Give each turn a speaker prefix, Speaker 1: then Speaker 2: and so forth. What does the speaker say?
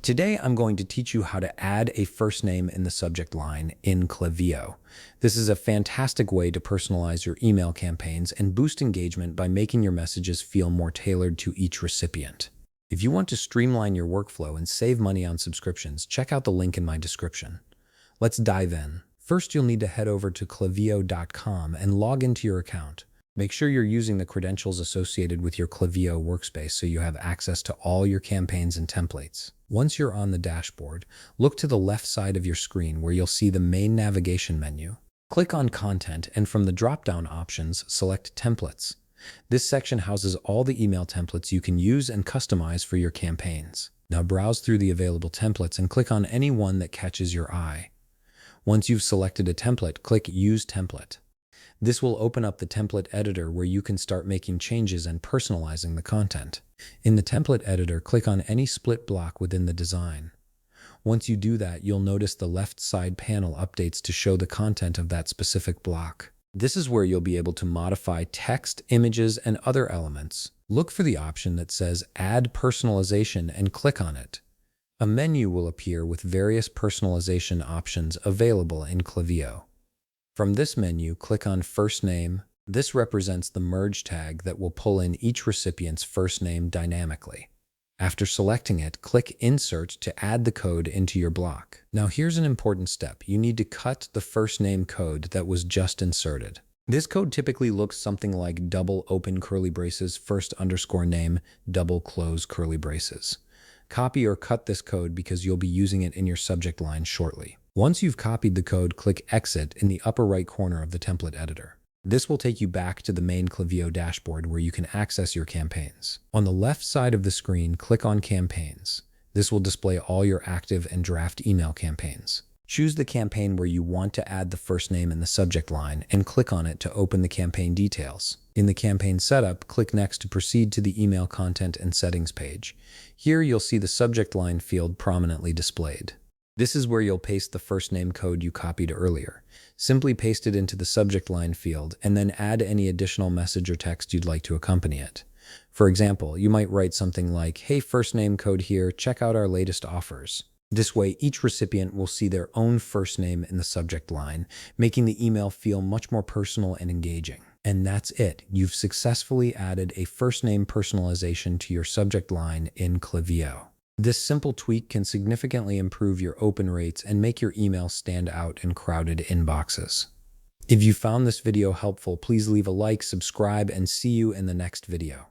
Speaker 1: Today, I'm going to teach you how to add a first name in the subject line in Klaviyo. This is a fantastic way to personalize your email campaigns and boost engagement by making your messages feel more tailored to each recipient. If you want to streamline your workflow and save money on subscriptions, check out the link in my description. Let's dive in. First, you'll need to head over to klaviyo.com and log into your account. Make sure you're using the credentials associated with your Klaviyo workspace so you have access to all your campaigns and templates. Once you're on the dashboard, look to the left side of your screen where you'll see the main navigation menu. Click on Content and from the drop-down options, select Templates. This section houses all the email templates you can use and customize for your campaigns. Now browse through the available templates and click on any one that catches your eye. Once you've selected a template, click Use Template. This will open up the template editor where you can start making changes and personalizing the content. In the template editor, click on any split block within the design. Once you do that, you'll notice the left side panel updates to show the content of that specific block. This is where you'll be able to modify text, images, and other elements. Look for the option that says Add Personalization and click on it. A menu will appear with various personalization options available in Klaviyo. From this menu, click on First Name. This represents the merge tag that will pull in each recipient's first name dynamically. After selecting it, click Insert to add the code into your block. Now here's an important step. You need to cut the first name code that was just inserted. This code typically looks something like double open curly braces, first underscore name, double close curly braces. Copy or cut this code because you'll be using it in your subject line shortly. Once you've copied the code, click Exit in the upper right corner of the template editor. This will take you back to the main Klaviyo dashboard where you can access your campaigns. On the left side of the screen, click on Campaigns. This will display all your active and draft email campaigns. Choose the campaign where you want to add the first name in the subject line and click on it to open the campaign details. In the campaign setup, click Next to proceed to the email content and settings page. Here you'll see the subject line field prominently displayed. This is where you'll paste the first name code you copied earlier. Simply paste it into the subject line field and then add any additional message or text you'd like to accompany it. For example, you might write something like, "Hey, first name code here, check out our latest offers." This way, each recipient will see their own first name in the subject line, making the email feel much more personal and engaging. And that's it. You've successfully added a first name personalization to your subject line in Klaviyo. This simple tweak can significantly improve your open rates and make your email stand out in crowded inboxes. If you found this video helpful, please leave a like, subscribe, and see you in the next video.